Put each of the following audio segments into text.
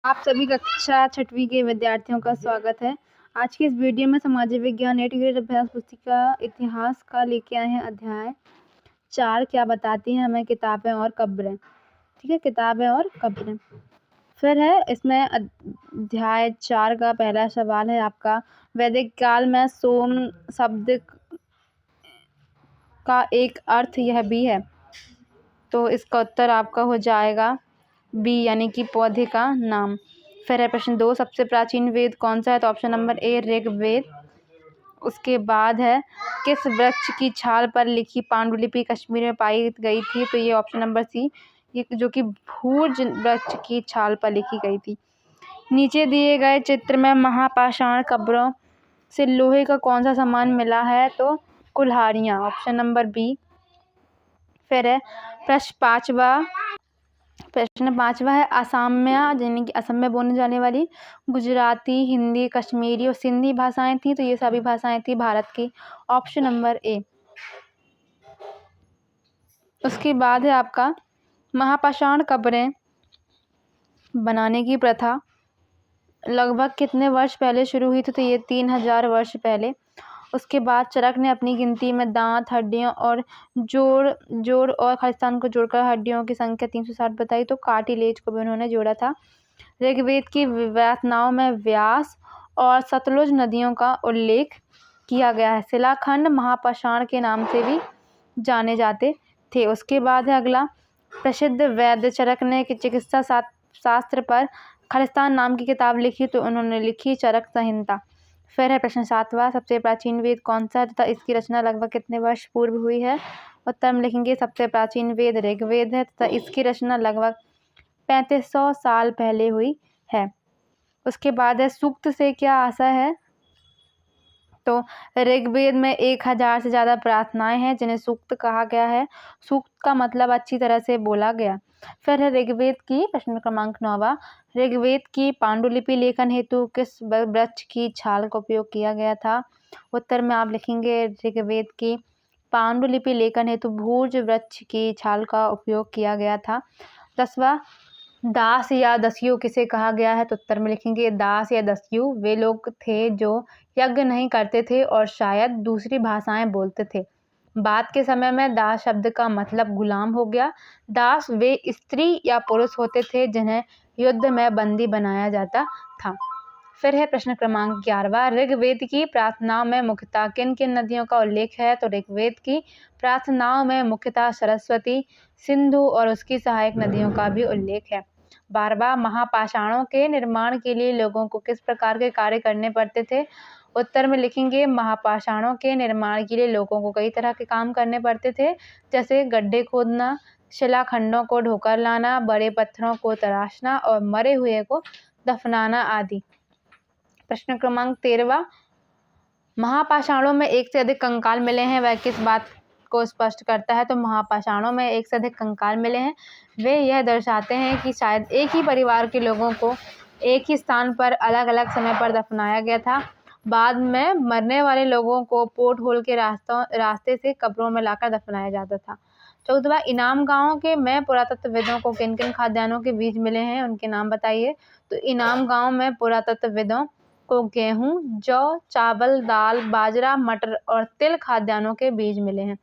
आप सभी कक्षा छठवीं के विद्यार्थियों का स्वागत है। आज की इस वीडियो में सामाजिक विज्ञान इंटीग्रेटेड अभ्यास पुस्तिका इतिहास का लेके आए हैं अध्याय 4 क्या बताती हैं हमें किताबें और कब्रें। ठीक है, किताबें और कब्रें। फिर है इसमें अध्याय 4 का पहला सवाल है आपका, वैदिक काल में सोम शब्द का एक अर्थ यह भी है। तो इसका उत्तर आपका हो जाएगा बी, यानी कि पौधे का नाम। फिर है प्रश्न 2, सबसे प्राचीन वेद कौन सा है? तो ऑप्शन नंबर ए ऋग्वेद। उसके बाद है किस वृक्ष की छाल पर लिखी पांडुलिपि कश्मीर में पाई गई थी? तो ये ऑप्शन नंबर सी, ये जो कि भूर्ज वृक्ष की छाल पर लिखी गई थी। नीचे दिए गए चित्र में महापाषाण कब्रों से लोहे का कौन सा सामान मिला है? तो कुल्हाड़ियाँ, ऑप्शन नंबर बी। फिर है प्रश्न पाँचवा है असमिया, यानी कि असम में बोलने जाने वाली गुजराती, हिंदी, कश्मीरी और सिंधी भाषाएं थी। तो ये सभी भाषाएं थी भारत की, ऑप्शन नंबर ए। उसके बाद है आपका महापाषाण कब्रें बनाने की प्रथा लगभग कितने वर्ष पहले शुरू हुई थी? तो ये 3000 वर्ष पहले। उसके बाद चरक ने अपनी गिनती में दांत, हड्डियों और जोड़ और खालिस्तान को जोड़कर हड्डियों की संख्या 360 बताई। तो कार्टिलेज को भी उन्होंने जोड़ा था। ऋग्वेद की व्याख्याओं में व्यास और सतलुज नदियों का उल्लेख किया गया है। शिलाखंड महापाषाण के नाम से भी जाने जाते थे। उसके बाद है अगला, प्रसिद्ध वैद्य चरक ने चिकित्सा शास्त्र पर खालिस्तान नाम की किताब लिखी। तो उन्होंने लिखी चरक संहिता। फिर है प्रश्न 7वां, सबसे प्राचीन वेद कौन सा है तथा इसकी रचना लगभग कितने वर्ष पूर्व हुई है? उत्तर में लिखेंगे सबसे प्राचीन वेद ऋग्वेद है तथा इसकी रचना लगभग 3500 साल पहले हुई है। उसके बाद है सूक्त से क्या आशय है? तो ऋग्वेद में 1000 से ज़्यादा प्रार्थनाएं हैं जिन्हें सूक्त कहा गया है। सूक्त का मतलब अच्छी तरह से बोला गया। फिर है ऋग्वेद की प्रश्न क्रमांक 9वां, ऋग्वेद की पांडुलिपि लेखन हेतु किस वृक्ष की छाल का उपयोग किया गया था? उत्तर में आप लिखेंगे ऋग्वेद की पांडुलिपि लेखन हेतु भूर्ज वृक्ष की छाल का उपयोग किया गया था। 10वां, दास या दस्यु किसे कहा गया है? तो उत्तर में लिखेंगे दास या दस्यु वे लोग थे जो यज्ञ नहीं करते थे और शायद दूसरी भाषाएं बोलते थे। बाद के समय में दास शब्द का मतलब गुलाम हो गया। दास वे स्त्री या पुरुष होते थे जिन्हें युद्ध में बंदी बनाया जाता था। फिर है प्रश्न क्रमांक 11वां, ऋग्वेद की प्रार्थनाओं में मुख्यतः किन किन नदियों का उल्लेख है? तो ऋग्वेद की प्रार्थनाओं में मुख्यतः सरस्वती, सिंधु और उसकी सहायक नदियों का भी उल्लेख है। 12वां, महापाषाणों के निर्माण के लिए लोगों को किस प्रकार के कार्य करने पड़ते थे? उत्तर में लिखेंगे महापाषाणों के निर्माण के लिए लोगों को कई तरह के काम करने पड़ते थे, जैसे गड्ढे खोदना, शिलाखंडों को ढोकर लाना, बड़े पत्थरों को तराशना और मरे हुए को दफनाना आदि। प्रश्न क्रमांक 13वां, महापाषाणों में एक से अधिक कंकाल मिले हैं, वह किस बात को स्पष्ट करता है? तो महापाषाणों में एक से अधिक कंकाल मिले हैं, वे यह दर्शाते हैं कि शायद एक ही परिवार के लोगों को एक ही स्थान पर अलग अलग समय पर दफनाया गया था। बाद में मरने वाले लोगों को पोर्ट होल के रास्ते से कब्रों में लाकर दफनाया जाता था। 14वां, इनाम गांव के में पुरातत्वविदों को किन किन खाद्यान्नों के बीज मिले हैं, उनके नाम बताइए? तो इनाम गांव में पुरातत्वविदों को गेहूं, जौ, चावल, दाल, बाजरा, मटर और तिल खाद्यान्नों के बीज मिले हैं।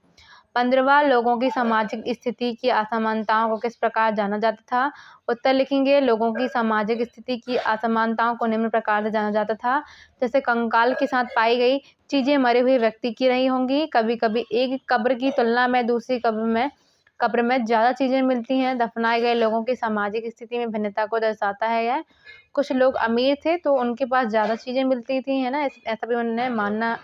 15वां, लोगों की सामाजिक स्थिति की असमानताओं को किस प्रकार जाना जाता था? उत्तर लिखेंगे लोगों की सामाजिक स्थिति की असमानताओं को निम्न प्रकार से जाना जाता था, जैसे कंकाल के साथ पाई गई चीजें मरे हुए व्यक्ति की रही होंगी। कभी कभी एक कब्र की तुलना में दूसरी कब्र में ज़्यादा चीज़ें मिलती हैं। दफनाए गए लोगों की सामाजिक स्थिति में भिन्नता को दर्शाता है यह। कुछ लोग अमीर थे तो उनके पास ज़्यादा चीज़ें मिलती थी, है ना, ऐसा भी उन्हें मानना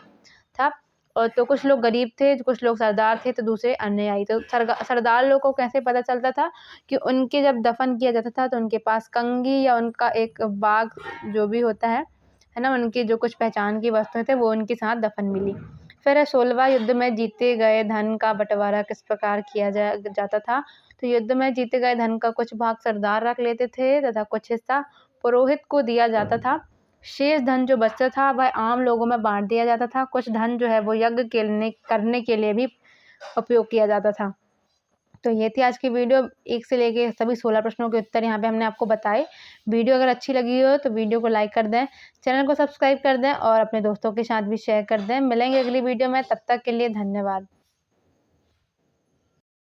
था। और तो कुछ लोग गरीब थे, कुछ लोग सरदार थे तो दूसरे अनुयायी। तो सरदार लोग को कैसे पता चलता था कि उनके जब दफन किया जाता था तो उनके पास कंघी या उनका एक बाग जो भी होता है ना, उनकी जो कुछ पहचान की वस्तुएं थे वो उनके साथ दफन मिली। फिर 16वां, युद्ध में जीते गए धन का बंटवारा किस प्रकार किया जाता था? तो युद्ध में जीते गए धन का कुछ भाग सरदार रख लेते थे तथा कुछ हिस्सा पुरोहित को दिया जाता था। शेष धन जो बचता था वह आम लोगों में बांट दिया जाता था। कुछ धन जो है वो यज्ञ करने के लिए भी उपयोग किया जाता था। तो ये थी आज की वीडियो, 1 से लेके सभी 16 प्रश्नों के उत्तर यहाँ पे हमने आपको बताए। वीडियो अगर अच्छी लगी हो तो वीडियो को लाइक कर दें, चैनल को सब्सक्राइब कर दें और अपने दोस्तों के साथ भी शेयर कर दें। मिलेंगे अगली वीडियो में, तब तक के लिए धन्यवाद।